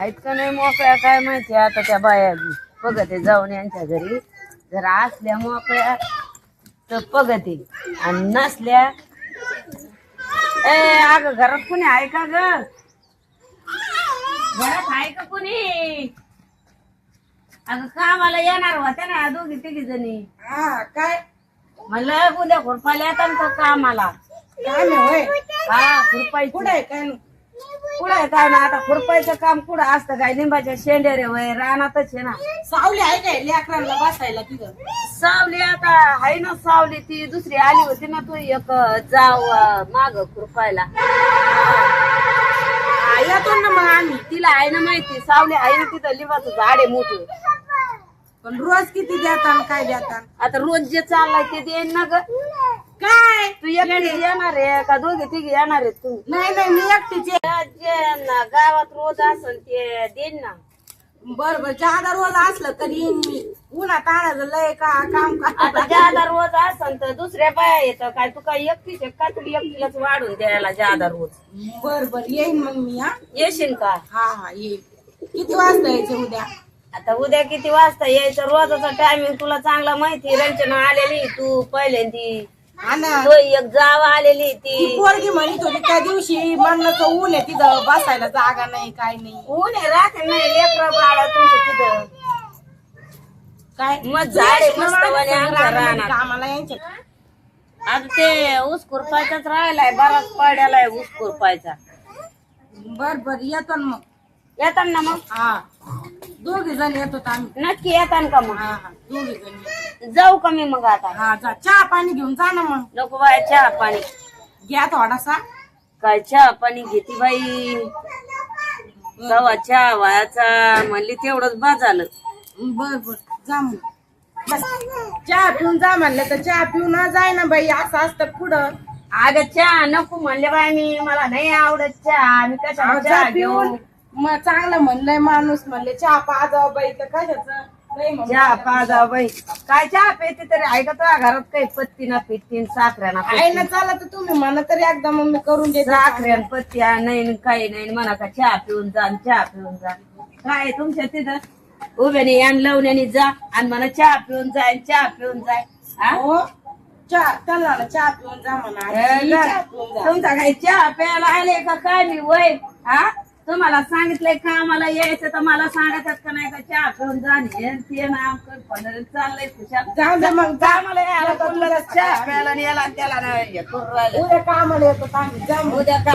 आहेत का नाही मोकळ्या काय माहिती आता त्या बाया बघते जाऊन यांच्या घरी. जर असल्या मोकळ्या तर बघते आणि नसल्या अगं घरात कुणी आहे का ग? घरात आहे का कुणी? अगं कामाला येणार होत्या ना दोघी तिघी जणी. काय म्हणलं उद्या खुरपायला येतात का कामाला? काय नाही हा खुरपाई कुठे आहे काय कुठं आहे काय ना आता खुरपायचं काम कुठं असतं काय? लिंबाच्या शेंडेरे वय रानातच आहे ना. सावली आहे काय लेकरांना बसायला तिथं? सावली आता आहे ना सावली. ती दुसरी आली होती ना तू एक जाव माग खुरपायला. येतो ना मग आम्ही. तिला आहे ना माहिती सावली आहे ना तिथं लिंबाचं झाड आहे मोठं. पण रोज किती देतात काय देतात? आता रोज जे चाललाय ते देईन ना ग. काय तू एकटी येणार आहे का दोघे तिघे येणार आहे तू? नाही नाही मी एकटीच आहे. जे गावात रोज असेल ते देईन ना. बर बर ज्यादा रोज असलं तरी येईन मी. उन्हा ताणाचं लय काम आता ज्यादा रोज असेल तर दुसऱ्या बाया येतं काय? तू काय एकटीच आहे का? तुला एकटीलाच वाढून द्यायला ज्यादा रोज. बर बर येईन मग मी. हा येशील का? हा येईन. किती वाजता यायचं उद्या? आता उद्या किती वाजता यायचं? रोजाचा टायमिंग तुला चांगला माहिती. रंजना आलेली तू पहिल्यांदी. हा ना तो एक जाव आलेली ती ती. पोरगी म्हणत होती त्या दिवशी म्हणलं ऊन आहे तिथं बसायला जागा नाही काय नाही. ऊन आहे राहते नाही लेकरं बाळा तुमच्या तिथं. काय मग झाड आहे मस्त वाले आमच्या रानात. कामाला यायचे का? आता ते ऊस खुरपायचाच राहिलाय. बराच पड्यालाय ऊस खुरपायचा. बर बर येतो ना मग. येतात ना मग? हा दोघी जण येतो आम्ही. नक्की येतात का मग? हा हा दोघी जण. जाऊ का मी मग आता? हा जा चहा पाणी घेऊन जा ना मग. नको बाय चहा पाणी. घ्या थोडासा. काय चहा पाणी घेते बाई? तवा चहा व्हायचा म्हणली तेवढंच बस झालं. बर बर जा मग. बस चहा पिऊन जा म्हणलं तर चहा पिऊन जाय ना बाई. असं असतं पुढं. अगं चहा नको म्हणले बाय मी. मला नाही आवडत चहा. मी कशा चहा घेऊन मग चांगलं म्हणलंय माणूस म्हणले चहा पाजावं बाई तर कशाचं नाही म्हणून. चहा पाजा बाई. काय चहा पेते तरी आहे का तुझ्या घरात? काही पत्ती ना पित्ती साखऱ्या ना आहे ना चला तर तुम्ही म्हणा तरी एकदा मग मी करून देते. साखऱ्या पत्ती नाही काही नाही म्हणा का चहा पिऊन जा चहा पिऊन जा. काय तुमच्या तिथं उभ्याने यान लावण्याने जा आणि म्हणा चहा पिऊन जाय चहा पिऊन जाय. हा? हो चहा चला ना चहा पिऊन जा म्हणा. चहा पिऊन जा. तुमचा काही चहा प्यायला आले का काय मी वय? हा तुम्हाला सांगितलंय का मला यायचं तर मला सांगतात का नाही का चहा पिऊन जाणे ते ना चाललंय खुशाल. जाऊ दे मग जा. मला यायला तर तुला चहा प्यायला आणि याला आणि त्याला नाही हे करून राहिलं. उद्या कामाला येतो आम्ही. जा मग. उद्या का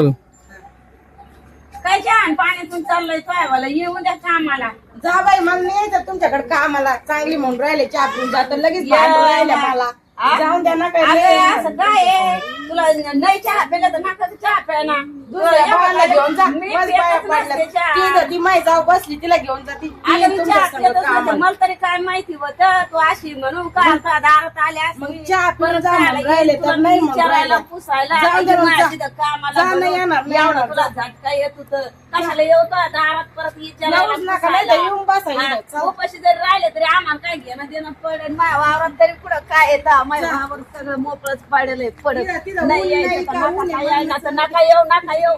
काय चहा आणि पाण्यातून चाललंय काय मला ये उद्या कामाला. जा बाई मला नाही यायचं तुमच्याकडे कामाला. चांगली म्हणून राहिले चहा पिऊन जा तर लगेच भांडून राहिल्या मला. जाऊन द्या ना काय. असं काय आहे? तुला नाही चहा प्यायला तर नका चहा प्या ना. दुसऱ्या बाळाला घेऊन जा. मी माझी बाया पितच पडल्या. नसते चहा. ती माई जाऊ बसली तिला घेऊन जा. ती अगं मी तुमच्या चहा संग पितच नसते. कामाला. मला तरी काय माहिती होतं तू अशी म्हणून काय आता दारात आल्या मग चहा पिऊन जा म्हणून राहिले तर नाही म्हणून विचारायला राहिले. पुसायला जाऊ दे मग जा. तिथं कामाला जा, नाही बोलवून येणार, नाही एवढं येणार. तुला झटका येत होतं. कशाला येतो दारात परत येऊच नका, नाही तर येऊन बसा इथं. चला. उपाशी जरी राहिले तरी आम्हाला काय घेणं देणं पडेल. माझ्या वावरात तरी पुढं काय येतं? माझ्या वावर सगळं मोकळच पडेल पडत तिथं नाही ऊन यायचं नाही, तर काय ऊन नका आहे, यायचं तर नका येऊ नका येऊ.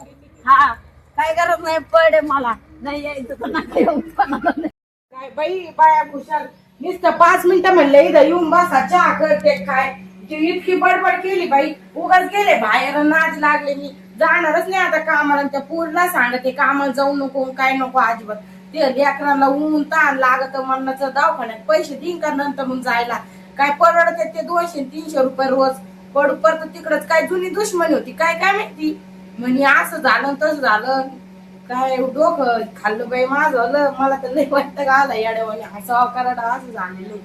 हा काय गरज नाही पडे मला नाही यायचं तर नका येऊ. काय बाई बाया खुशाल. नुसतं 5 मिनिटं म्हणलं इथं येऊन बसा चहा करते काय. ती इतकी बडबड केली बाई. उगाच गेले बाहेर नाच लागले. मी जाणारच नाही आता कामाला. त्या पूर्ण सांगते कामाला जाऊ नको काय नको अजिबात. ते लेकरांना ऊन ताण लागत म्हणण्याचं दवाखान्यात पैसे देईन का नंतर मग जायला. काय परवडत ते 200-300 रुपये रोज. पडू परत तिकडच काय जुनी दुश्मनी होती काय काय माहिती. म्हणे असं झालं तसं झालं. काय डोकं खाल्लं बाई माझं. मला तर लई वाटतं का आला येड्यावाने हसावा कराडा असं झालेलं.